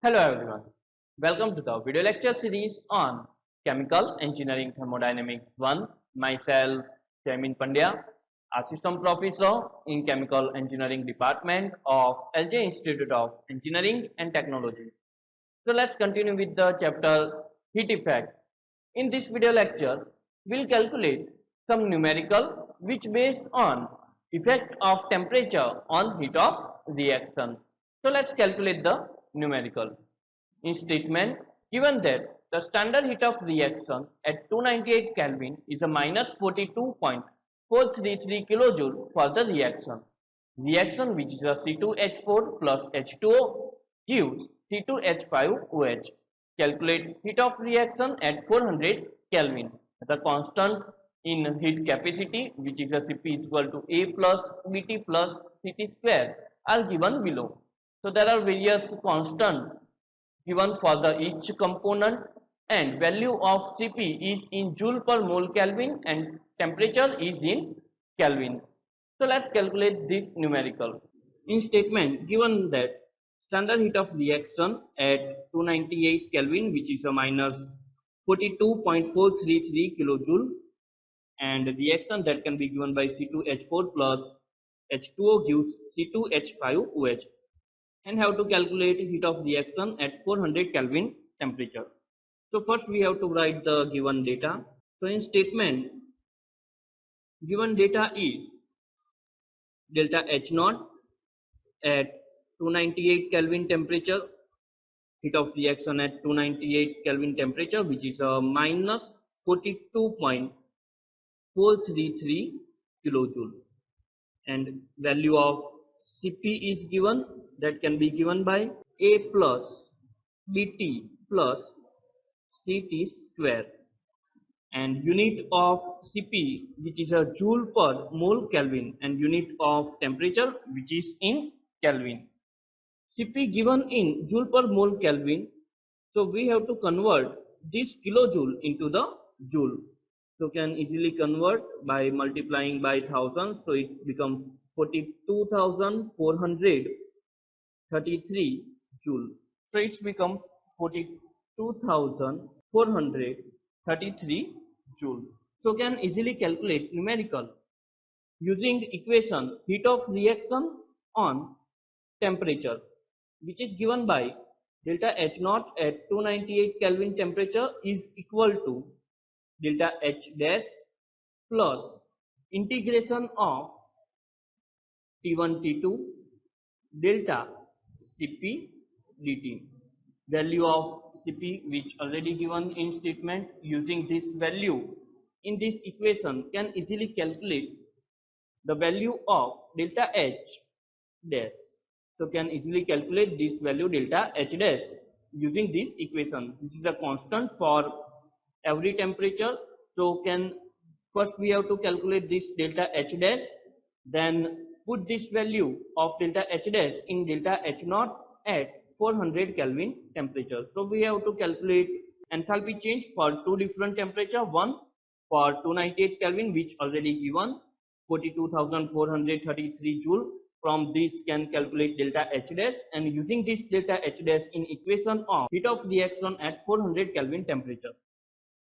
Hello everyone, welcome to the video lecture series on Chemical Engineering Thermodynamics 1. Myself, Jaimin Pandya, Assistant Professor in Chemical Engineering Department of LJ Institute of Engineering and Technology. So let's continue with the chapter Heat Effect. In this video lecture, we'll calculate some numerical which based on effect of temperature on heat of reaction. So let's calculate the numerical. In statement, given that the standard heat of reaction at 298 Kelvin is a minus 42.433 kilojoule for the reaction which is a C2H4 plus H2O gives C2H5OH. Calculate heat of reaction at 400 Kelvin. The constant in heat capacity which is a Cp is equal to A plus Bt plus Ct square are given below. So there are various constants given for the each component, and value of Cp is in joule per mole Kelvin and temperature is in Kelvin. So let's calculate this numerical. In statement, given that standard heat of reaction at 298 Kelvin which is a minus 42.433 kilojoule, and reaction that can be given by C2H4 plus H2O gives C2H5OH, and have to calculate heat of reaction at 400 Kelvin temperature. So first we have to write the given data. So in statement, given data is delta H naught at 298 Kelvin temperature, heat of reaction at 298 Kelvin temperature which is a minus 42.433 kilojoule, and value of Cp is given, that can be given by A plus Bt plus Ct square, and unit of Cp which is a joule per mole Kelvin, and unit of temperature which is in Kelvin. Cp given in joule per mole Kelvin, so we have to convert this kilojoule into the joule. So can easily convert by multiplying by 1000, so it becomes 42,433 joule. So it's become 42,433 joule. So can easily calculate numerical using equation heat of reaction on temperature, which is given by delta H naught at 298 Kelvin temperature is equal to delta H dash plus integration of T1 T2 delta Cp dt. Value of Cp which already given in statement, using this value in this equation can easily calculate the value of delta H dash. So can easily calculate this value delta H dash using this equation. This is a constant for every temperature. So can first we have to calculate this delta H dash, then put this value of delta H dash in delta H naught at 400 Kelvin temperature. So we have to calculate enthalpy change for two different temperature, one for 298 Kelvin which already given 42,433 joule. From this can calculate delta H dash, and using this delta H dash in equation of heat of reaction at 400 Kelvin temperature.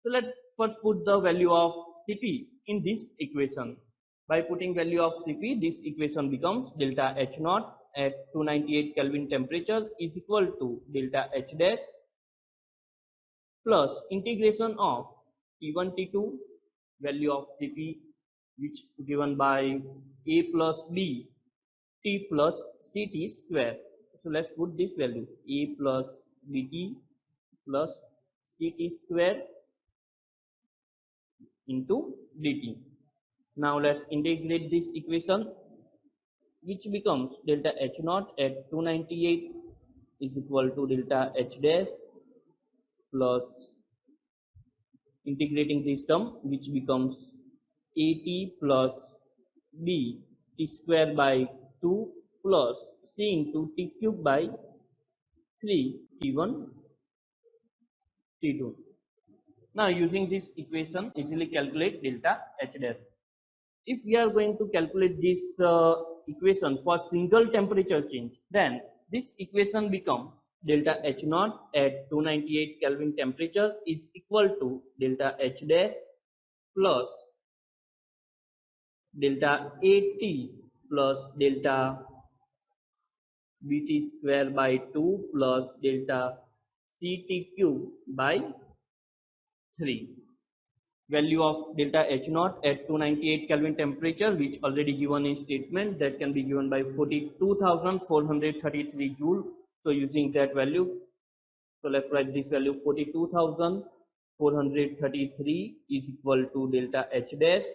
So let's first put the value of Cp in this equation. By putting value of Cp, this equation becomes delta H naught at 298 Kelvin temperature is equal to delta H dash plus integration of T1 T2 value of Cp which given by A plus B T plus Ct square. So let's put this value A plus Bt plus Ct square into dt. Now let's integrate this equation, which becomes delta H naught at 298 is equal to delta H dash plus integrating this term which becomes At plus B T square by 2 plus C into T cube by 3 T1 T2. Now using this equation easily calculate delta H dash. If we are going to calculate this equation for single temperature change, then this equation becomes delta H naught at 298 Kelvin temperature is equal to delta H dash plus delta AT plus delta BT square by 2 plus delta CT cube by 3. Value of delta H naught at 298 Kelvin temperature, which already given in statement, that can be given by 42,433 joule. So using that value, so let's write this value 42,433 is equal to delta H dash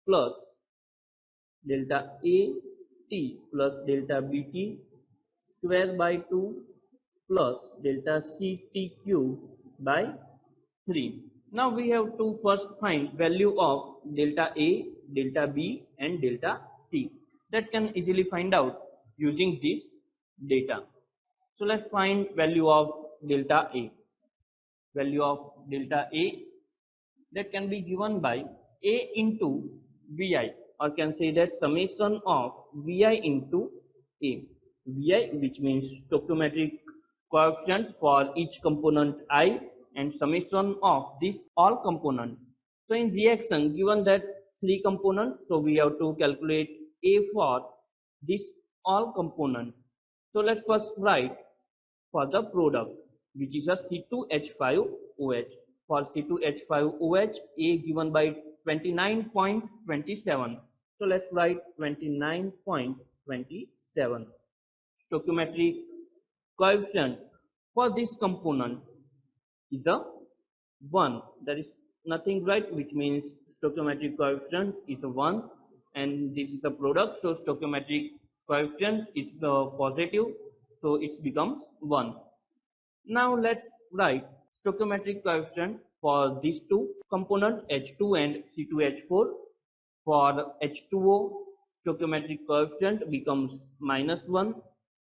plus delta AT plus delta BT square by 2 plus delta CT cube by 3. Now we have to first find value of delta A, delta B and delta C. That can easily find out using this data. So let's find value of delta A. Value of delta A, that can be given by A into Vi, or can say that summation of Vi into A. Vi, which means stoichiometric coefficient for each component I, and summation of this all component. So in reaction, given that 3 components, so we have to calculate A for this all component. So let's first write for the product, which is a C2H5OH. For C2H5OH, A given by 29.27. So let's write 29.27. Stoichiometric coefficient for this component is a 1. There is nothing, right, which means stoichiometric coefficient is a 1, and this is the product, so stoichiometric coefficient is the positive, so it becomes 1. Now let's write stoichiometric coefficient for these two components, H2 and C2H4. For H2O, stoichiometric coefficient becomes -1,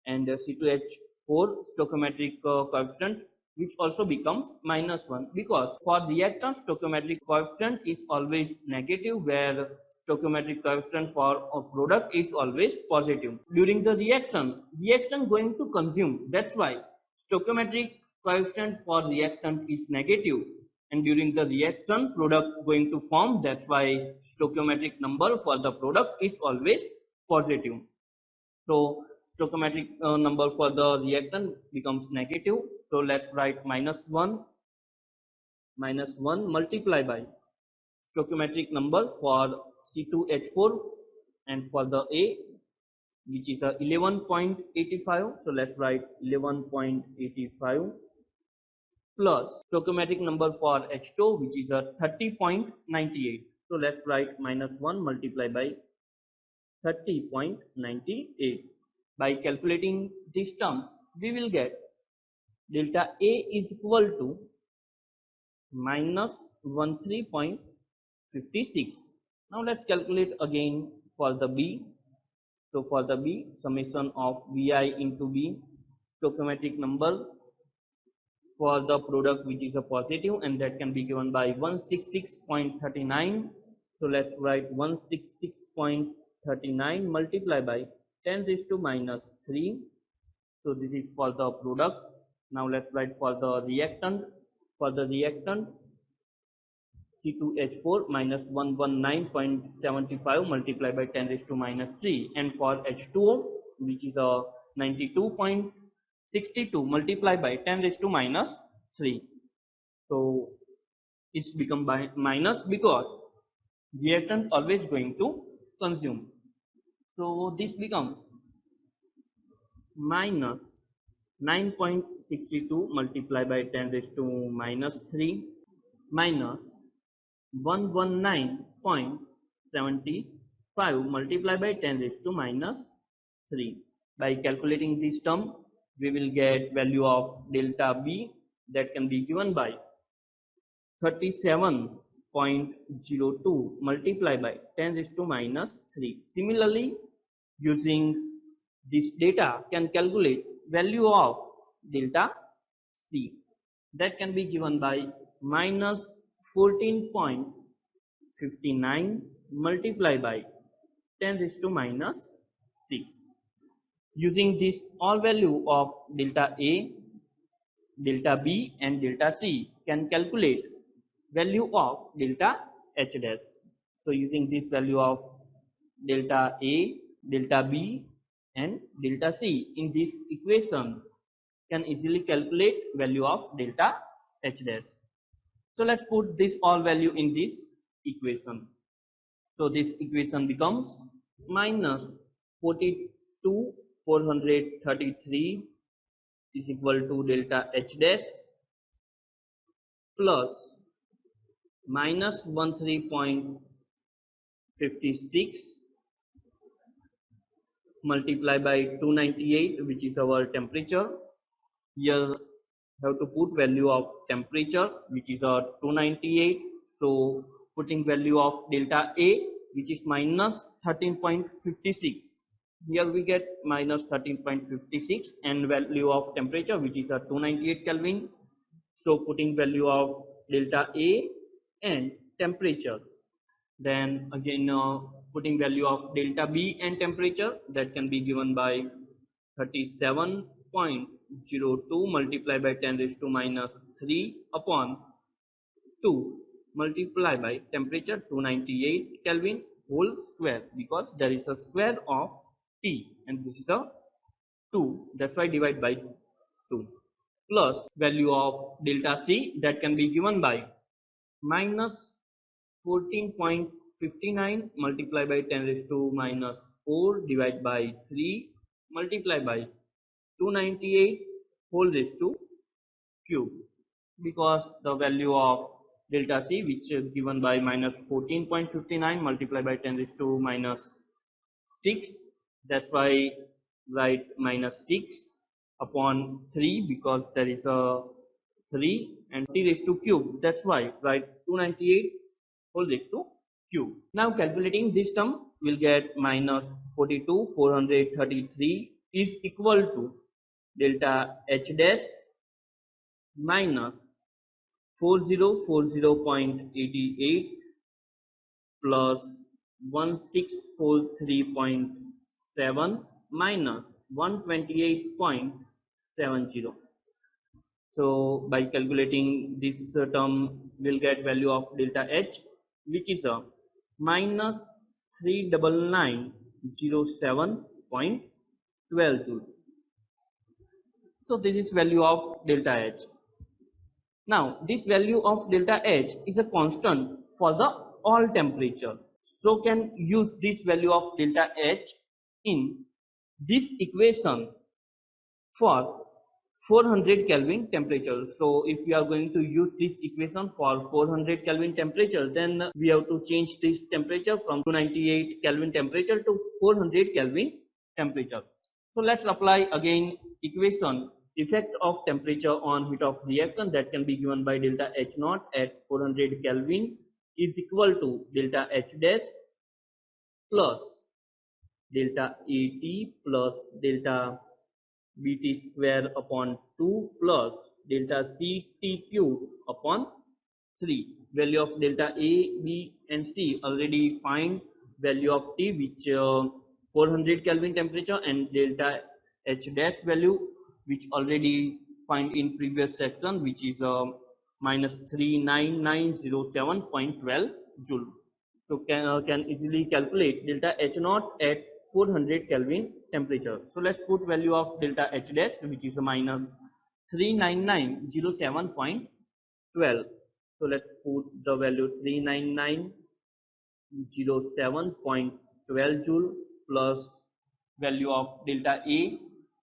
and C2H4 stoichiometric coefficient, which also becomes -1, because for reactant stoichiometric coefficient is always negative, where stoichiometric coefficient for a product is always positive. During the reaction going to consume, that's why stoichiometric coefficient for reactant is negative, and during the reaction product going to form, that's why stoichiometric number for the product is always positive. So stoichiometric number for the reactant becomes negative, so let's write -1 multiplied by stoichiometric number for C2H4 and for the A, which is 11.85, so let's write 11.85 plus stoichiometric number for H2, which is 30.98, so let's write -1 multiplied by 30.98. By calculating this term, we will get delta A is equal to -13.56. Now let's calculate again for the B. So for the B, summation of Vi into B, stoichiometric number for the product, which is a positive, and that can be given by 166.39. So let's write 166.39 multiplied by 10 raised to -3. So this is for the product. Now let's write for the reactant. For the reactant, C2H4 -119.75 multiplied by 10 raised to -3, and for H2O, which is a 92.62 multiplied by 10 raised to -3. So it's become by minus because reactant always going to consume. So this becomes minus 9.62 multiplied by 10 raised to -3 minus 119.75 multiplied by 10 raised to -3. By calculating this term, we will get value of delta B, that can be given by 37.02 multiplied by 10 raised to -3. Similarly, using this data can calculate value of delta C, that can be given by -14.59 multiplied by 10 raised to -6. Using this all value of delta A, delta B and delta C can calculate value of delta H dash. So using this value of delta A, delta B and delta C in this equation can easily calculate value of delta H dash. So let's put this all value in this equation. So this equation becomes minus 42 433 is equal to delta H dash plus minus 13.56 multiplied by 298, which is our temperature. Here have to put value of temperature, which is 298. So putting value of delta A, which is minus 13.56. Here we get minus 13.56 and value of temperature, which is 298 Kelvin. So putting value of delta A and temperature, then again putting value of delta B and temperature, that can be given by 37.02 multiplied by 10 raised to minus 3 upon 2 multiplied by temperature 298 Kelvin whole square, because there is a square of T and this is a 2, that's why divide by 2, plus value of delta C, that can be given by minus 14.59 multiplied by 10 raised to minus 4 divided by 3 multiplied by 298 whole raised to cube, because the value of delta C, which is given by minus 14.59 multiplied by 10 raised to minus 6, that's why write minus 6 upon 3, because there is a 3 and t raised to cube, that's why write 298 whole raised to cube. Now calculating this term, we'll get minus 42 433 is equal to delta H dash minus 4040.88 plus 1643.7 minus 128.70. So by calculating this term, we'll get value of delta H, which is a minus 39907.12 joule. So this is value of delta H. Now this value of delta H is a constant for the all temperature. So can use this value of delta H in this equation for 400 Kelvin temperature. So if we are going to use this equation for 400 Kelvin temperature, then we have to change this temperature from 298 Kelvin temperature to 400 Kelvin temperature. So let's apply again equation effect of temperature on heat of reaction, that can be given by delta H naught at 400 Kelvin is equal to delta H dash plus delta AT plus delta BT square upon 2 plus delta CT cube upon 3. Value of delta A, B and C already find value of T, which 400 Kelvin temperature, and delta H dash value, which already find in previous section, which is minus 39907.12 joule. So can easily calculate delta H naught at 400 Kelvin temperature. So let's put value of delta H dash, which is a minus 39907.12. So let's put the value 39907.12 joule plus value of delta A,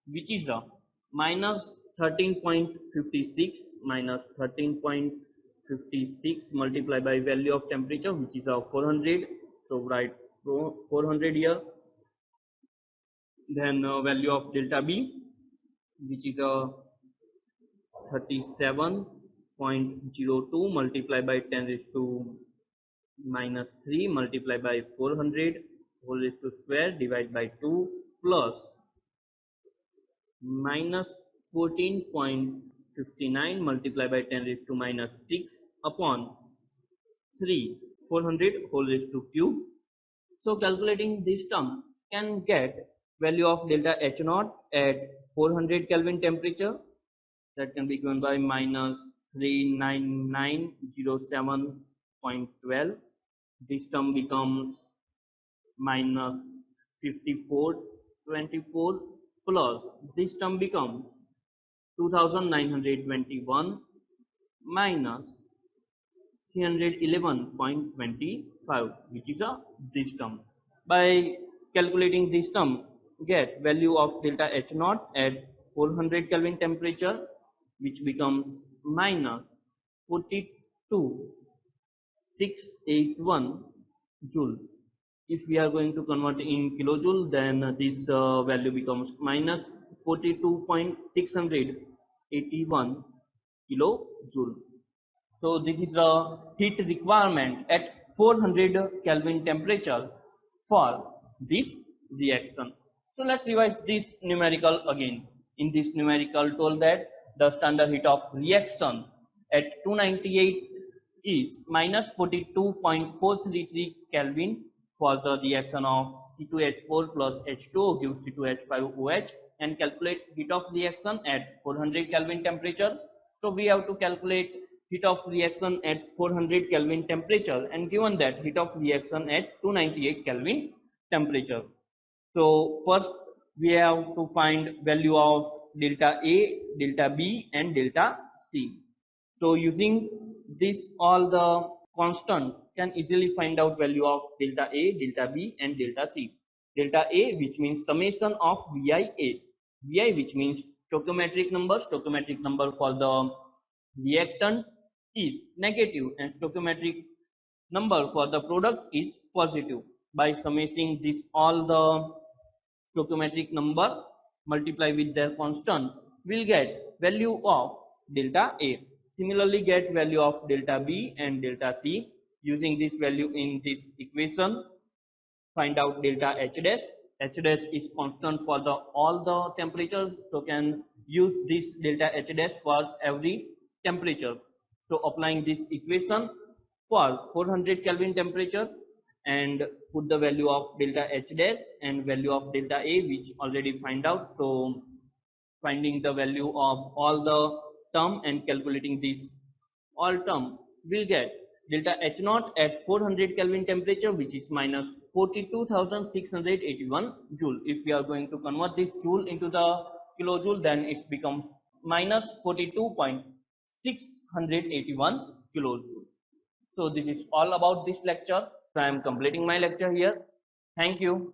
which is a minus 13.56 minus 13.56 multiplied by value of temperature, which is 400. So write 400 here. Then value of delta B, which is 37.02 multiplied by 10 raised to minus 3 multiplied by 400 whole raised to square divided by 2 plus minus 14.59 multiplied by 10 raised to minus 6 upon 3 400 whole raised to cube. So calculating this term can get value of delta H naught at 400 Kelvin temperature, that can be given by minus 39907.12. This term becomes minus 5424 plus this term becomes 2921 minus 311.25, which is this term. By calculating this term, get value of delta H naught at 400 Kelvin temperature, which becomes minus 42681 joule. If we are going to convert in kilojoule, then this value becomes minus 42.681 kilojoule. So this is a heat requirement at 400 Kelvin temperature for this reaction. So let's revise this numerical again. In this numerical told that the standard heat of reaction at 298 is minus 42.433 Kelvin for the reaction of C2H4 plus H2O gives C2H5OH, and calculate heat of reaction at 400 Kelvin temperature. So we have to calculate heat of reaction at 400 Kelvin temperature, and given that heat of reaction at 298 Kelvin temperature. So first we have to find value of delta A, delta B and delta C. So using this all the constant can easily find out value of delta A, delta B and delta C. Delta A, which means summation of VIA. VI, which means stoichiometric number. Stoichiometric number for the reactant is negative and stoichiometric number for the product is positive. By summing this all the stoichiometric number multiply with their constant, we'll get value of delta A. Similarly, get value of delta B and delta C. Using this value in this equation, find out delta H dash. H dash is constant for the all the temperatures, so can use this delta H dash for every temperature. So applying this equation for 400 Kelvin temperature and put the value of delta H dash and value of delta A, which already find out. So finding the value of all the term and calculating this all term, will get delta H naught at 400 Kelvin temperature, which is minus 42,681 joule. If we are going to convert this joule into the kilojoule, then it's become minus 42.681 kilojoule. So this is all about this lecture. So I am completing my lecture here. Thank you.